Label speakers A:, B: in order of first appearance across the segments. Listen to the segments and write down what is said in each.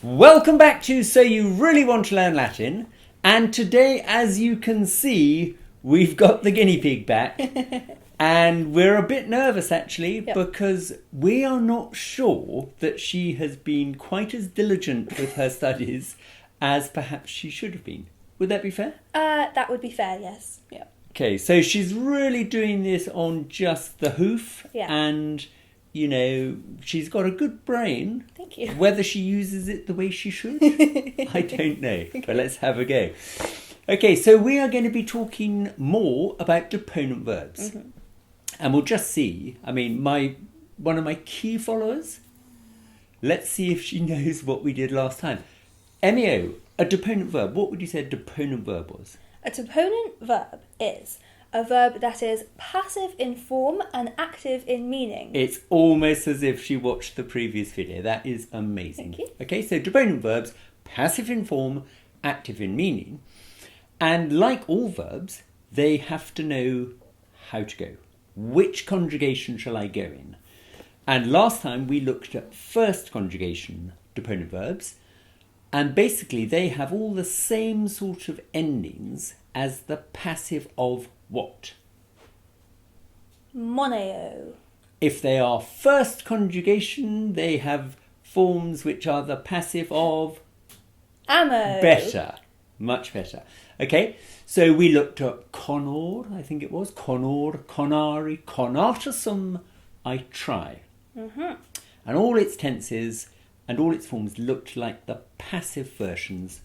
A: Welcome back to So You Really Want to Learn Latin. And today, as you can see, we've got the guinea pig back. And we're a bit nervous, actually, because we are not sure that she has been quite as diligent with her studies as perhaps she should have been. Would that be fair?
B: That would be fair, yes. Yeah.
A: Okay, so she's really doing this on just the hoof.
B: Yeah.
A: And, you know, she's got a good brain.
B: Thank you.
A: Whether she uses it the way she should, I don't know. But let's have a go. Okay, so we are going to be talking more about deponent verbs. Mm-hmm. And we'll just see. I mean, one of my key followers, let's see if she knows what we did last time. Emmy O, a deponent verb. What would you say a deponent verb was?
B: A deponent verb is a verb that is passive in form and active in meaning.
A: It's almost as if she watched the previous video. That is amazing.
B: Thank you.
A: Okay, so deponent verbs, passive in form, active in meaning. And like all verbs, they have to know how to go. Which conjugation shall I go in? And last time we looked at first conjugation deponent verbs. And basically they have all the same sort of endings as the passive of what?
B: Moneo.
A: If they are first conjugation, they have forms which are the passive of?
B: Amo.
A: Better. Much better. Okay, so we looked at conor, I think it was. Conor, conari, conatusum, I try.
B: Mm-hmm.
A: And all its tenses and all its forms looked like the passive versions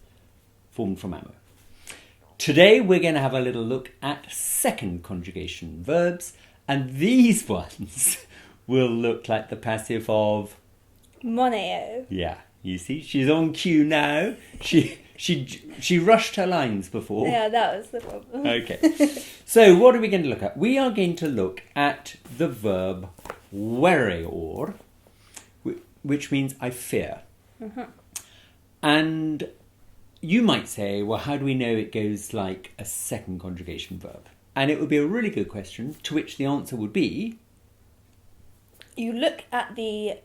A: formed from amo. Today we're going to have a little look at second conjugation verbs, and these ones will look like the passive of?
B: Moneo.
A: Yeah, you see, she's on cue now. She rushed her lines before.
B: Yeah, that was the problem.
A: Okay. So what are we going to look at? We are going to look at the verb wereor, which means I fear.
B: Mm-hmm.
A: And you might say, well, how do we know it goes like a second conjugation verb? And it would be a really good question, to which the answer would be?
B: You look at the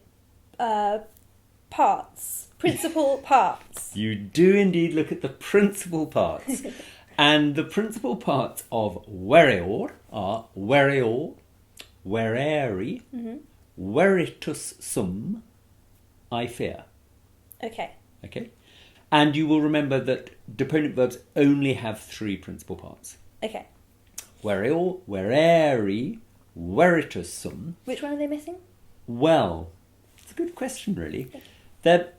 B: parts, principal parts.
A: You do indeed look at the principal parts. And the principal parts of wereor are wereor, wereri, veritus sum, I fear.
B: Okay.
A: Okay? And you will remember that deponent verbs only have three principal parts.
B: Okay.
A: Wereor, wereri, veritus sum.
B: Which one are they missing?
A: Well, it's a good question, really. They're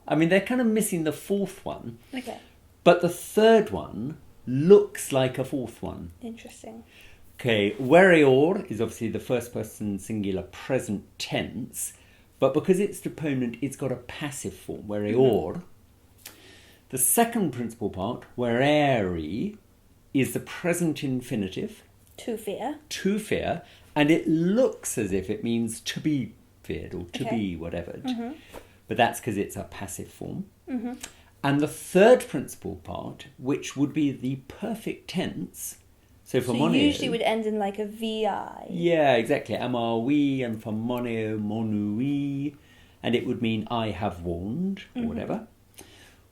A: kind of missing the fourth one.
B: Okay.
A: But the third one looks like a fourth one.
B: Interesting.
A: Okay, wereor is obviously the first person singular present tense, but because it's deponent, it's got a passive form, wereor. Mm-hmm. The second principal part, wereri, is the present infinitive.
B: To fear.
A: To fear, and it looks as if it means to be feared or to be whatever. Mm-hmm. But that's because it's a passive form. Mm-hmm. And the third principal part, which would be the perfect tense, so for moneo,
B: usually would end in like a vi.
A: Yeah, exactly. Amari, and for moneo, monui, and it would mean I have warned, or whatever.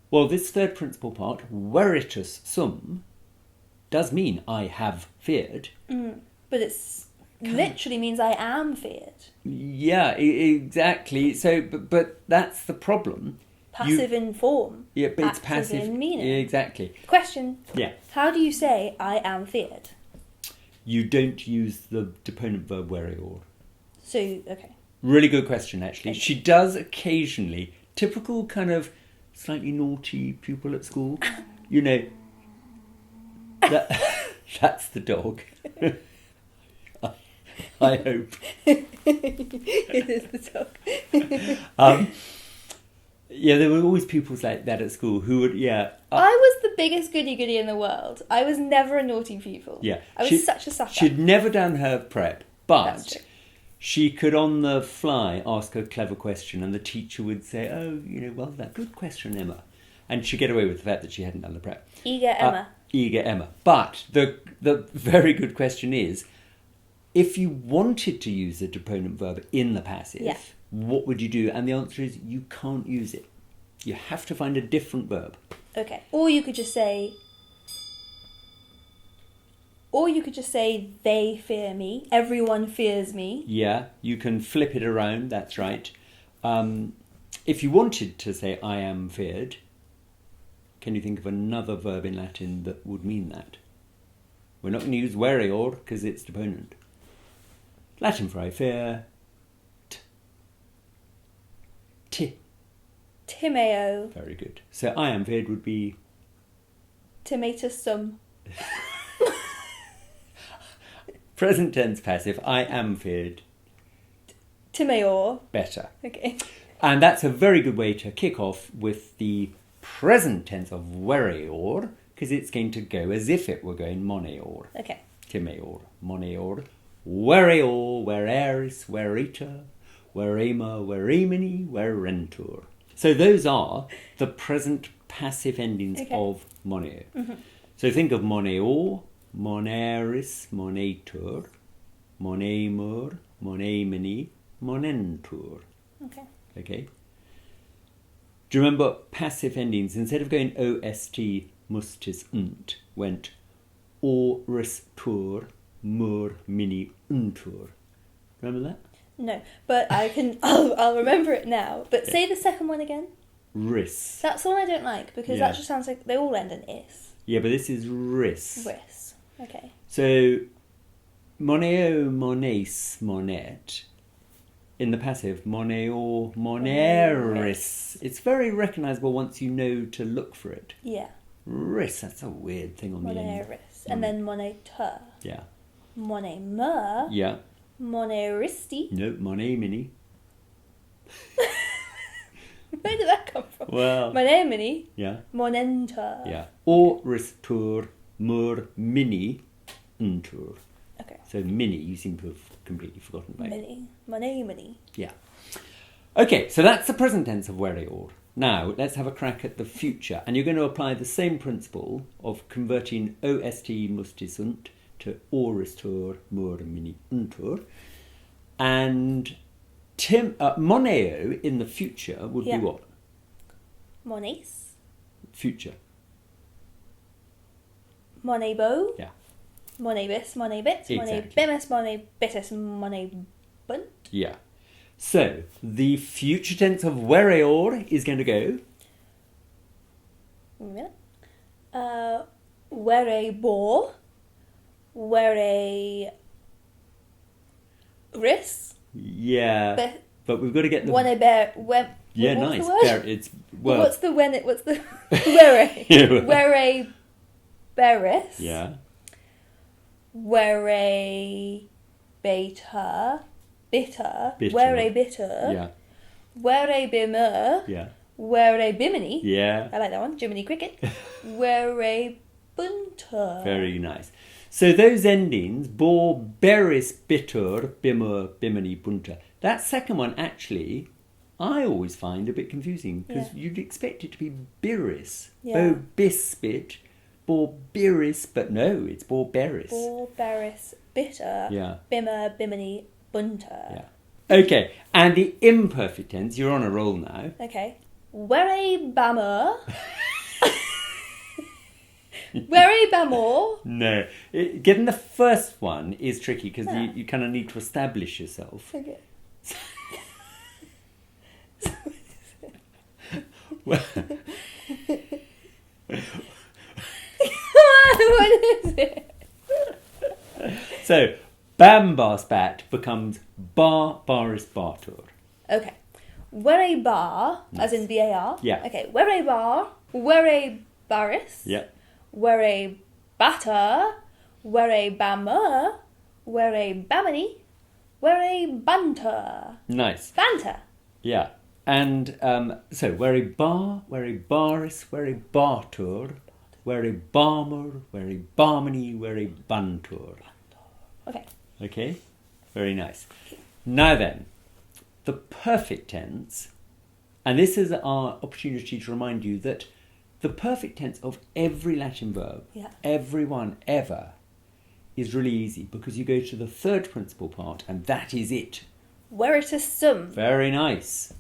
A: Well, this third principal part, veritus sum, does mean I have feared.
B: But it's literally means I am feared.
A: Yeah, exactly. So, but that's the problem.
B: Passive in form.
A: Yeah, but it's passive
B: in meaning.
A: Exactly.
B: Question.
A: Yeah.
B: How do you say I am feared?
A: You don't use the deponent verb wereor.
B: So, okay.
A: Really good question, actually.
B: Okay.
A: She does occasionally, typical kind of slightly naughty pupil at school, you know, that's the dog. I hope.
B: It is the dog.
A: Yeah, there were always pupils like that at school who would,
B: I was the biggest goody-goody in the world. I was never a naughty pupil.
A: Yeah.
B: I was such a sucker.
A: She'd never done her prep,
B: That's
A: but
B: true.
A: she could on the fly ask a clever question and the teacher would say, oh, well, that good question, Emma. And she'd get away with the fact that she hadn't done the prep.
B: Eager Emma.
A: Eager Emma. But the very good question is, if you wanted to use a deponent verb in the passive, what would you do? And the answer is you can't use it. You have to find a different verb.
B: Okay. Or you could just say they fear me. Everyone fears me.
A: Yeah, you can flip it around, that's right. If you wanted to say I am feared, can you think of another verb in Latin that would mean that? We're not going to use verior because it's deponent. Latin for I fear.
B: Timeo.
A: Very good. So I am feared would be
B: Timatusum.
A: present tense passive. I am feared.
B: Timeor.
A: Better.
B: Okay.
A: And that's a very good way to kick off with the present tense of verior, because it's going to go as if it were going moneor.
B: Okay.
A: Timeor, moneor, verior, vereris, verita, verema, verimini, verentur. So those are the present passive endings of moneo. Mm-hmm. So think of moneor, moneris, monetur, monemur, monemini, monentur. Okay. Do you remember passive endings? Instead of going ost, mustis, unt, went oristur, mur, mini, untur. Remember that?
B: No, but I'll remember it now. But say the second one again.
A: Ris.
B: That's the one I don't like, because that just sounds like they all end in is.
A: Yeah, but this is ris.
B: Ris. Okay.
A: So, moneo, mones, monet. In the passive, moneo, moneris. It's very recognisable once you know to look for it.
B: Yeah.
A: Ris, that's a weird thing on the end.
B: Moneris. And then monetur.
A: Yeah.
B: Monemer.
A: Yeah.
B: Moneristi.
A: No, monemini.
B: Where did that come from?
A: Well.
B: Monemini.
A: Yeah.
B: Monenter.
A: Yeah. Oristur, mur, mini, untur.
B: Okay.
A: So mini, you seem to have completely forgotten about.
B: Monemini.
A: Yeah. Okay, so that's the present tense of verior. Now, let's have a crack at the future. And you're going to apply the same principle of converting ost mustis unt to oristur, mur, mini, untur. And moneo in the future would be what?
B: Mones.
A: Future.
B: Monebo.
A: Yeah.
B: Monebis, monebit,
A: Exactly.
B: monebimus, monebitus, monebunt.
A: Yeah. So, the future tense of verior is going to go...
B: Wait a minute. Verebor. Vereris.
A: Yeah. But we've got to get the... Yeah,
B: what's
A: nice.
B: The word?
A: It's well.
B: What's the Vere? Vereberis.
A: Yeah.
B: Verebeter. Bitter. Verebitter.
A: Yeah.
B: Verebimer.
A: Yeah.
B: Verebimini.
A: Yeah.
B: I like that one. Jiminy Cricket. Verebunter.
A: Very nice. So those endings, bor, beris, bitter, bimmer, bimini, bunter. That second one, actually, I always find a bit confusing because you'd expect it to be biris.
B: Yeah.
A: Bo bispit, bor biris, but no, it's bor beris.
B: Bor, beris, bitter.
A: Yeah.
B: Bimmer, bimini, bunter.
A: Yeah. Okay, and the imperfect tense, you're on a roll now.
B: Okay. Verebammer. Verebamor.
A: No. Getting the first one is tricky because you kind of need to establish yourself.
B: Okay.
A: Well,
B: What is it?
A: So, bambar spat becomes baris bartur.
B: Okay. Verebar, as in VAR.
A: Yeah.
B: Okay. Verebar. Verebaris.
A: Yeah.
B: Verebatter. Verebammer. Verebamini. Verebanter.
A: Nice.
B: Banter.
A: Yeah. And so, verebar, verebaris, verebartur, verebarmer, verebarmini, verebantur.
B: Okay.
A: Okay? Very nice. Now then, the perfect tense, and this is our opportunity to remind you that the perfect tense of every Latin verb, every one ever, is really easy because you go to the third principal part and that is it.
B: Veritas sum.
A: Very nice.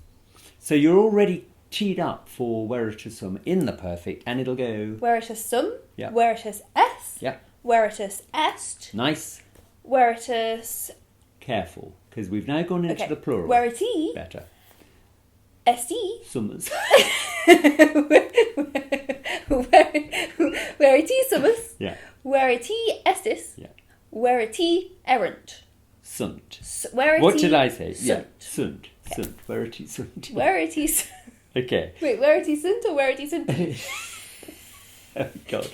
A: So you're already teed up for veritas sum in the perfect, and it'll go...
B: Veritas sum.
A: Yeah.
B: Veritas est.
A: Yeah.
B: Veritas est.
A: Nice.
B: Veritas...
A: Careful, because we've now gone into
B: Okay.
A: the plural.
B: Veriti.
A: Better.
B: Esti.
A: Summers.
B: Veriti summus.
A: Yeah.
B: Veriti estis.
A: Yeah.
B: Veriti errant.
A: Sunt.
B: Veriti
A: What did I say?
B: sunt.
A: Yeah. Sunt. Sunt. Verity sunt.
B: Veriti...
A: Okay.
B: Wait, veriti sunt or veriti sunt?
A: Oh, God.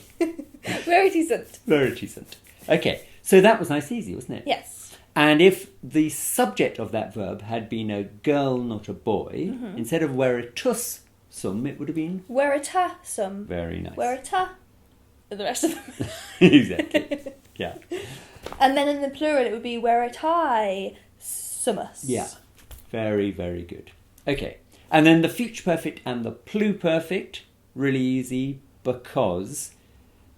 B: Veriti sunt.
A: Verity sunt. Okay. So that was nice and easy, wasn't it?
B: Yes.
A: And if the subject of that verb had been a girl, not a boy, instead of veritus sum, it would have been
B: Verita sum.
A: very nice.
B: Verita. The rest of them.
A: Exactly. Yeah.
B: And then in the plural it would be veritae summus.
A: Yeah. Very, very good. Okay. And then the future perfect and the pluperfect, really easy, because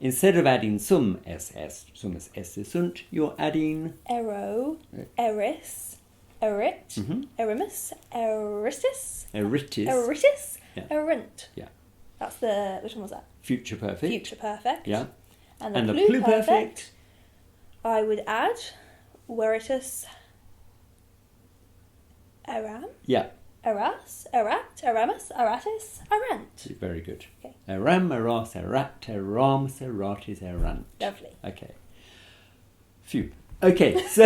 A: instead of adding sum ss, summus esse sunt, you're adding...
B: Ero, eris, erit,
A: Mhm.
B: erimus, eristis,
A: Eritis.
B: eritis,
A: Yeah.
B: erint.
A: Yeah.
B: That's the... Which one was that?
A: Future perfect.
B: Future perfect.
A: Yeah.
B: And
A: And
B: the
A: the
B: pluperfect,
A: pluperfect.
B: I would add veritas eram,
A: Yeah.
B: eras, erat, eramus, eratis, erant.
A: Very good.
B: Okay.
A: Eram, eras, erat, eramus, eratis, erant.
B: Lovely.
A: Okay. Phew. Okay, so...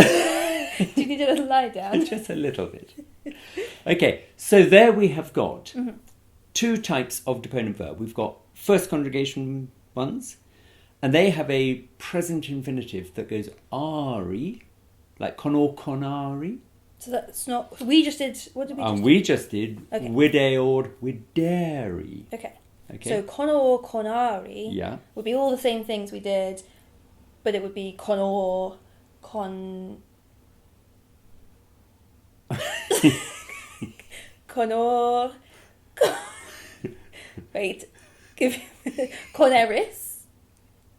B: Do you need a little lie down?
A: Just a little bit. Okay, so there we have got
B: Mm-hmm.
A: two types of deponent verb. We've got first conjugation ones, and they have a present infinitive that goes ari, like con or conari.
B: So that's not... We just did... What did we just
A: And
B: do?
A: we just did
B: Okay.
A: videor, videri.
B: Okay.
A: Okay.
B: So conor, conari
A: Yeah.
B: would be all the same things we did, but it would be conor, con... conor... Wait. Coneris.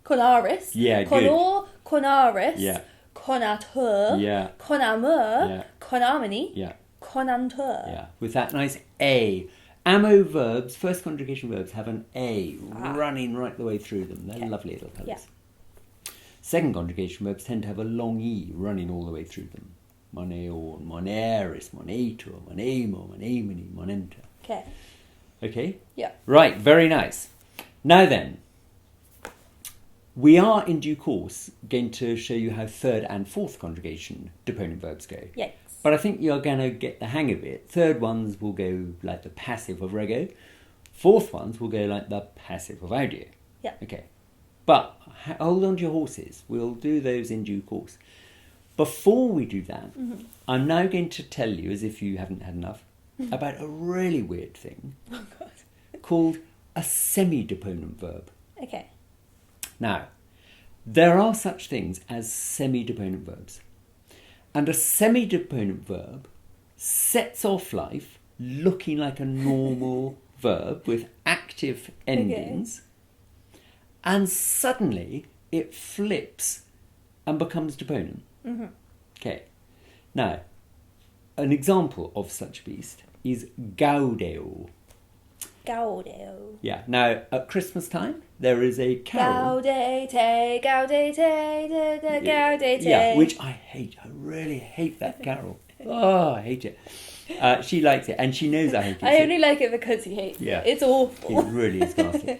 B: Conaris.
A: Yeah, good.
B: Conor, conaris.
A: Yeah.
B: Conatur.
A: Yeah.
B: Conamur.
A: Yeah.
B: Conamini.
A: Yeah.
B: Conantur.
A: Yeah. With that nice A. Amo verbs, first conjugation verbs, have an A running right the way through them. They're
B: Okay.
A: lovely little colours.
B: Yeah.
A: Second conjugation verbs tend to have a long E running all the way through them. Moneor, moneris, monetur, monemo, monemini, monenta.
B: Okay.
A: Okay?
B: Yeah.
A: Right, very nice. Now then, we are in due course going to show you how third and fourth conjugation deponent verbs go.
B: Yes.
A: But I think you're going to get the hang of it. Third ones will go like the passive of rego. Fourth ones will go like the passive of audio.
B: Yeah.
A: Okay. But hold on to your horses. We'll do those in due course. Before we do that, I'm now going to tell you, as if you haven't had enough, about a really weird thing
B: Oh, God.
A: called a semideponent verb.
B: Okay.
A: Now, there are such things as semideponent verbs. And a semideponent verb sets off life looking like a normal verb with active endings, and suddenly it flips and becomes deponent.
B: Mm-hmm.
A: Okay. Now, an example of such a beast is gaudeo.
B: Gaudeo.
A: Yeah. Now, at Christmas time, there is a carol.
B: Gaudete, gaudete, da, gaudete.
A: Yeah, which I hate. I really hate that carol. Oh, I hate it. She likes it, and she knows I hate it.
B: I
A: so
B: only like it because he hates
A: Yeah.
B: it. It's awful.
A: it really is ghastly.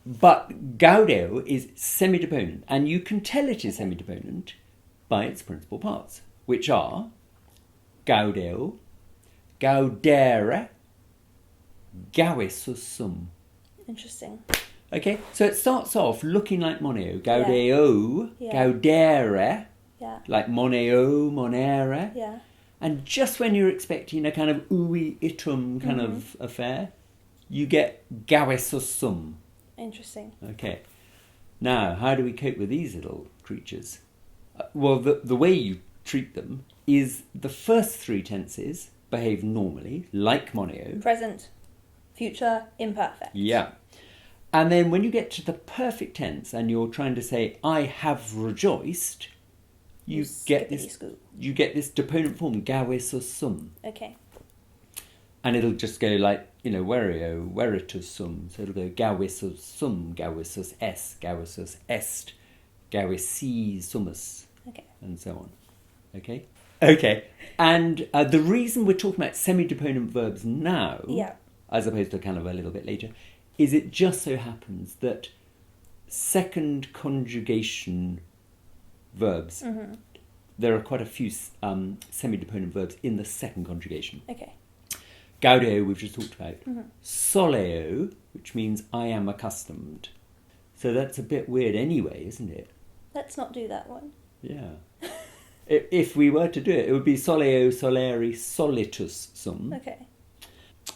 A: But gaudeo is semideponent, and you can tell it is semideponent by its principal parts, which are gaudeo, gaudere, gavis sum.
B: Interesting.
A: Okay, so it starts off looking like moneo, gaudeo,
B: Yeah.
A: gaudere,
B: Yeah.
A: like moneo, monere,
B: Yeah.
A: and just when you're expecting a kind of ui itum kind of affair, you get gavis sum.
B: Interesting.
A: Okay, now how do we cope with these little creatures? Well, the way you treat them is the first three tenses behave normally, like moneo.
B: Present, future, imperfect.
A: Yeah. And then when you get to the perfect tense and you're trying to say, I have rejoiced, you get this deponent form, gavis sum.
B: Okay.
A: And it'll just go like verio, veritus sum. So it'll go gavisus sum, gavisus est, gavisi summus,
B: Okay.
A: and so on. Okay? Okay. And the reason we're talking about semi-deponent verbs now,
B: Yeah.
A: as opposed to kind of a little bit later, is it just so happens that second conjugation verbs, there are quite a few semi-deponent verbs in the second conjugation.
B: Okay.
A: Gaudeo, we've just talked about. Soleo, which means I am accustomed. So that's a bit weird anyway, isn't it?
B: Let's not do that one.
A: Yeah. If we were to do it, it would be soleo, soleri, solitus sum.
B: Okay.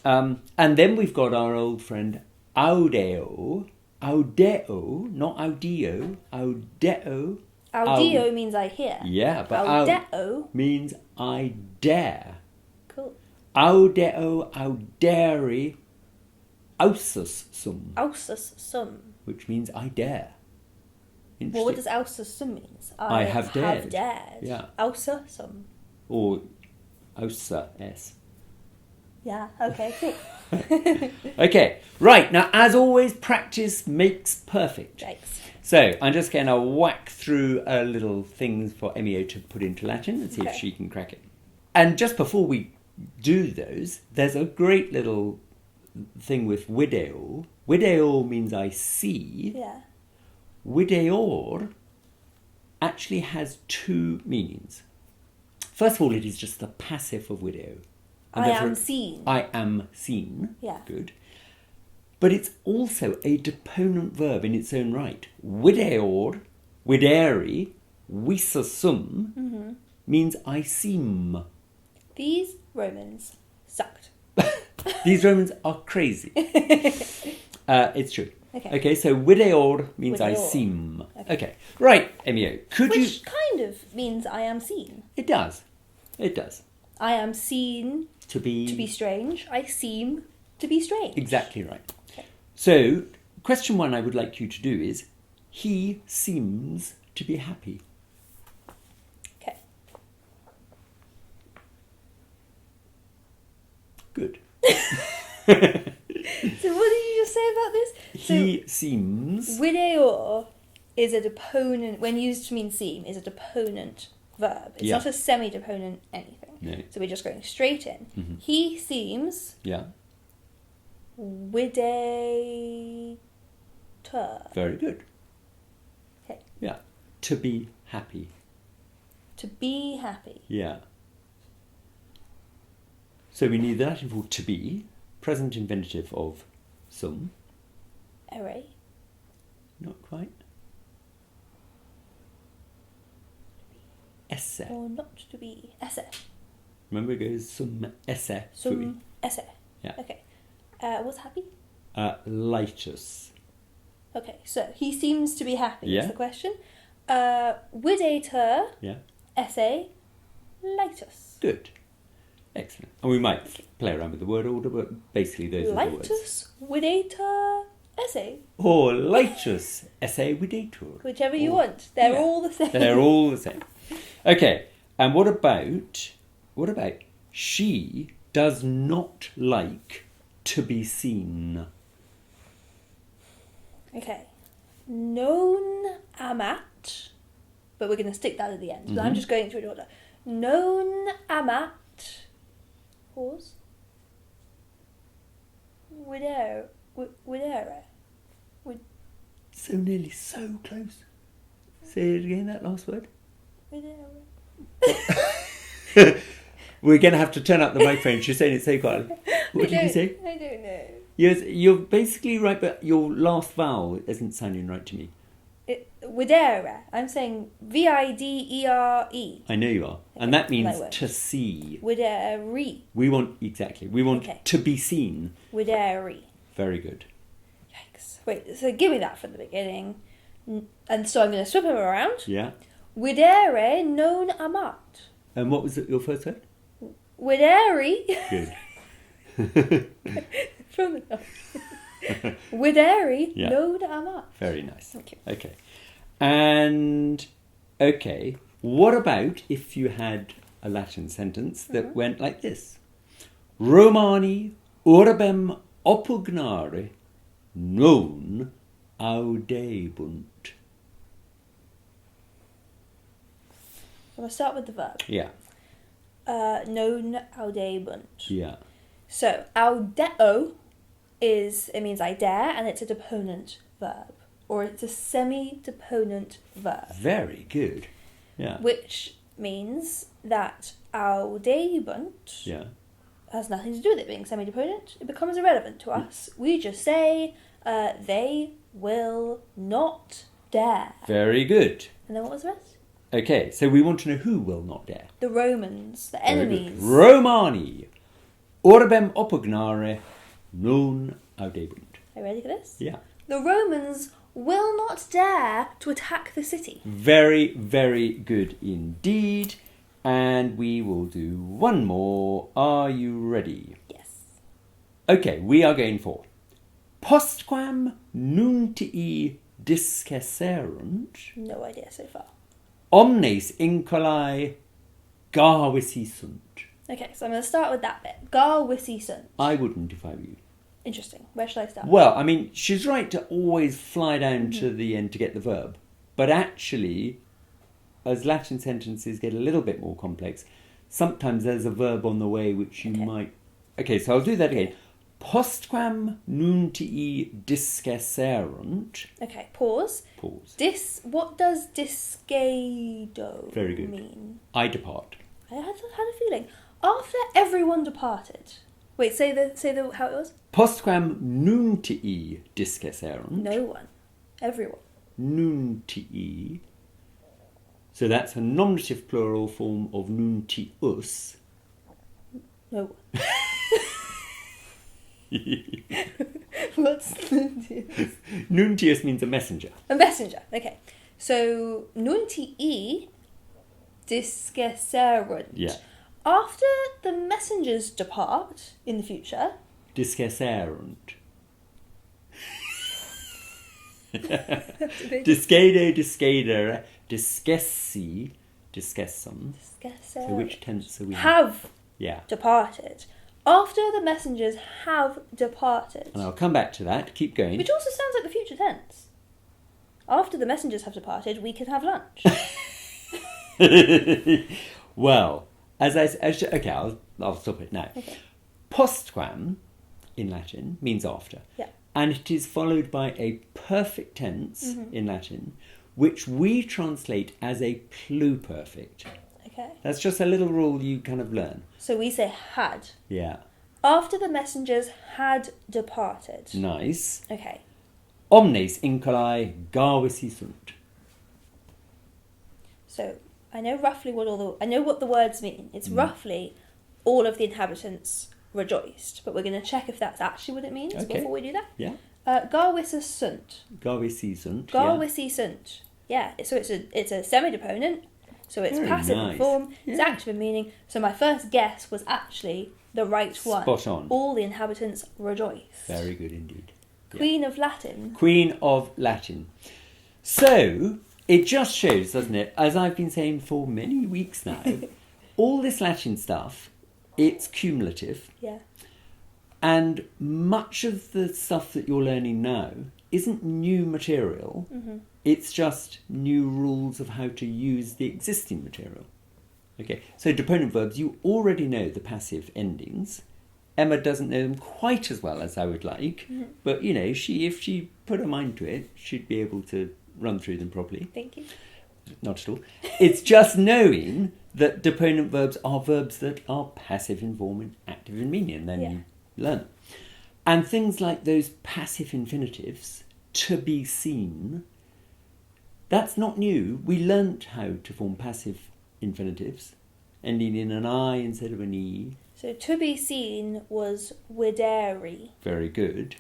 A: And then we've got our old friend audeo, not audio, audeo.
B: Audio means I hear.
A: Yeah, but
B: audeo
A: means I dare.
B: Cool.
A: Audeo, auderi, ausus sum,
B: Ausus sum.
A: which means I dare.
B: Well, what does ausus sum means?
A: I have dared.
B: Have dared.
A: Yeah.
B: Ausa sum.
A: Or ausa s.
B: Yeah. Okay. Cool.
A: Okay, right, now as always, practice makes perfect.
B: Thanks.
A: So I'm just going to whack through little things for Emmy O to put into Latin and see if
B: Okay.
A: she can crack it. And just before we do those, there's a great little thing with video. Video means I see.
B: Yeah.
A: Videor actually has two meanings. First of all, it is just the passive of video. And
B: I
A: therefore
B: am seen.
A: I am seen.
B: Yeah.
A: Good. But it's also a deponent verb in its own right. Videor, videri, visa sum means I seem.
B: These Romans sucked.
A: These Romans are crazy. It's true.
B: Okay.
A: So videor means I
B: Videor.
A: seem.
B: Okay.
A: Okay. Right, Emmy O, could you...
B: Which kind of means I am seen.
A: It does. It does.
B: I am seen
A: To be...
B: to be strange. I seem to be strange.
A: Exactly right.
B: Okay.
A: So, question one I would like you to do is, he seems to be happy.
B: Okay.
A: Good.
B: So what did you just say about this?
A: He seems...
B: So videor is a deponent, when used to mean seem, is a deponent verb. It's
A: Yeah.
B: not a semi-deponent anything.
A: No.
B: So we're just going straight in.
A: Mhm.
B: He seems
A: Yeah,
B: videator.
A: very good.
B: Okay.
A: Yeah, to be happy.
B: To be happy.
A: Yeah. So we need the Latin for to be, present infinitive of sum.
B: Ere.
A: Not quite. Esse.
B: Or not to be. Esse.
A: Remember it goes sum esse.
B: Sum esse.
A: Yeah.
B: Okay. What's happy?
A: Lightus.
B: Okay, so he seems to be happy
A: Yeah.
B: is the question. Videator
A: Yeah.
B: esse lightus.
A: Good. Excellent. And we might play around with the word order, but basically those are the words.
B: Lightus videator esse.
A: Or lightus esse videatur.
B: Whichever you
A: Or-
B: want. They're
A: yeah.
B: all the same.
A: They're all the same. Okay. And what about she does not like to be seen?
B: Okay. Non amat. But we're going to stick that at the end. So I'm just going through in order. Non amat. Pause. Widere. Widere.
A: So nearly, so close. Say it again, that last word.
B: Widere.
A: We're going to have to turn up the microphone. She's saying it so quietly. What did you say?
B: I don't know.
A: Yes, you're basically right, but your last vowel isn't sounding right to me.
B: Widere. I'm saying videre.
A: I know you are. And that means
B: Light word.
A: to see.
B: Widere.
A: We want
B: Okay.
A: to be seen.
B: Widere.
A: Very good.
B: Yikes. Wait, so give me that from the beginning. And so I'm going to swap them around.
A: Yeah.
B: Widere non amat.
A: And what was your first word?
B: Widere.
A: Good.
B: From the top. Widere
A: Yeah.
B: non amat.
A: Very nice.
B: Thank you.
A: Okay. And, okay, what about if you had a Latin sentence that went like this? Romani Urbem oppugnare non audebunt.
B: I'm going to start with the verb.
A: Yeah.
B: Non audebunt.
A: Yeah.
B: So, audeo it means I dare, and it's a deponent verb. Or it's a semi-deponent verb.
A: Very good. Yeah.
B: Which means that audebunt has nothing to do with it being semi-deponent. It becomes irrelevant to us. We just say, they will not dare.
A: Very good.
B: And then what was the rest?
A: Okay, so we want to know who will not dare.
B: The Romans, the
A: Very
B: enemies.
A: good. Romani. Orbem oppugnare non audebunt.
B: Are you ready for this?
A: Yeah.
B: The Romans will not dare to attack the city.
A: Very, very good indeed. And we will do one more. Are you ready?
B: Yes.
A: Okay, we are going for postquam nuntii discesserunt
B: No idea so far.
A: omnes incolae garvisi sunt.
B: Okay, so I'm going to start with that bit. Gar wisi sunt.
A: I wouldn't if I were you.
B: Interesting. Where should I start?
A: Well, I mean, she's right to always fly down to the end to get the verb. But actually, as Latin sentences get a little bit more complex, sometimes there's a verb on the way which you might... Okay, so I'll do that again. Postquam nuntii discesserunt.
B: Okay, pause.
A: Pause.
B: What does discedo
A: Very good.
B: mean?
A: I depart.
B: I had a feeling. After everyone departed. Wait, say the how it was?
A: Postquam nuntii discesserunt.
B: No one. Everyone.
A: Nuntii. So that's a nominative plural form of nuntius.
B: No one. What's nuntius?
A: Nuntius means a messenger.
B: A messenger. Okay. So nuntii discesserunt.
A: Yeah.
B: After the messengers depart in the future.
A: Discesserunt. Discedo, discedere, discessi, discessum. So which tense are we in?
B: Have
A: Yeah.
B: departed. After the messengers have departed.
A: And I'll come back to that. Keep going.
B: Which also sounds like the future tense. After the messengers have departed, we can have lunch.
A: Well, okay, I'll stop it now.
B: Okay.
A: Postquam, in Latin, means after.
B: Yeah.
A: And it is followed by a perfect tense in Latin, which we translate as a pluperfect.
B: Okay.
A: That's just a little rule you kind of learn.
B: So we say had.
A: Yeah.
B: After the messengers had departed.
A: Nice.
B: Okay.
A: Omnes incolae garvisi sunt.
B: So I know roughly what the words mean. It's roughly all of the inhabitants rejoiced, but we're going to check if that's actually what it means before we do that.
A: Yeah.
B: Garvisi sunt.
A: Garvisi sunt.
B: Garvisi sunt. Yeah. So it's a semi-deponent. So it's
A: Very
B: passive
A: nice.
B: in form. It's
A: Yeah.
B: active in meaning. So my first guess was actually the right one.
A: Spot on.
B: All the inhabitants rejoiced.
A: Very good indeed.
B: Queen of Latin.
A: Queen of Latin. So, it just shows, doesn't it, as I've been saying for many weeks now, all this Latin stuff, it's cumulative.
B: Yeah.
A: And much of the stuff that you're learning now isn't new material. It's just new rules of how to use the existing material. Okay, so deponent verbs, you already know the passive endings. Emma doesn't know them quite as well as I would like, but you know, if she put her mind to it, she'd be able to run through them properly.
B: Thank you.
A: Not at all. It's just knowing that deponent verbs are verbs that are passive in form and active in meaning, and then you learn. And things like those passive infinitives, to be seen, that's not new. We learnt how to form passive infinitives, ending in an I instead of an E.
B: So to be seen was videre.
A: Very good.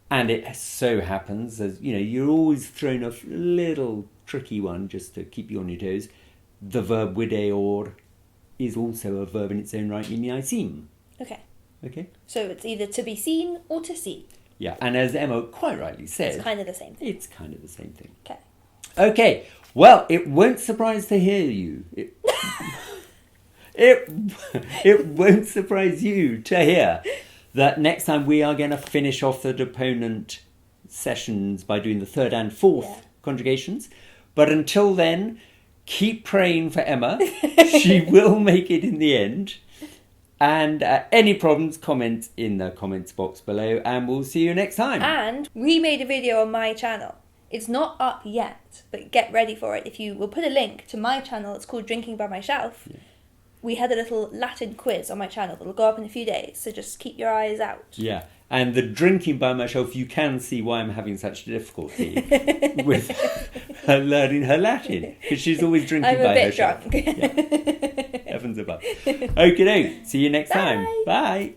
A: And it so happens, as you know, you're always thrown a little tricky one just to keep you on your toes. The verb videor is also a verb in its own right, meaning I seem.
B: Okay.
A: Okay?
B: So it's either to be seen or to see.
A: Yeah, and as Emma quite rightly said,
B: It's kind of the same thing.
A: it's kind of the same thing.
B: Okay.
A: Okay, well, it won't surprise to hear you. It won't surprise you to hear that next time we are going to finish off the deponent sessions by doing the third and fourth conjugations. But until then, keep praying for Emma. She will make it in the end. And any problems, comment in the comments box below, and we'll see you next time.
B: And we made a video on my channel. It's not up yet, but get ready for it. We'll put a link to my channel. It's called Drinking by Myself. Yeah. We had a little Latin quiz on my channel that'll go up in a few days, so just keep your eyes out. Yeah,
A: and the drinking by myself, you can see why I'm having such difficulty with her learning her Latin, because she's always drinking by herself. I'm a bit drunk. Yeah. Heavens above. Okay, see you next time. Bye.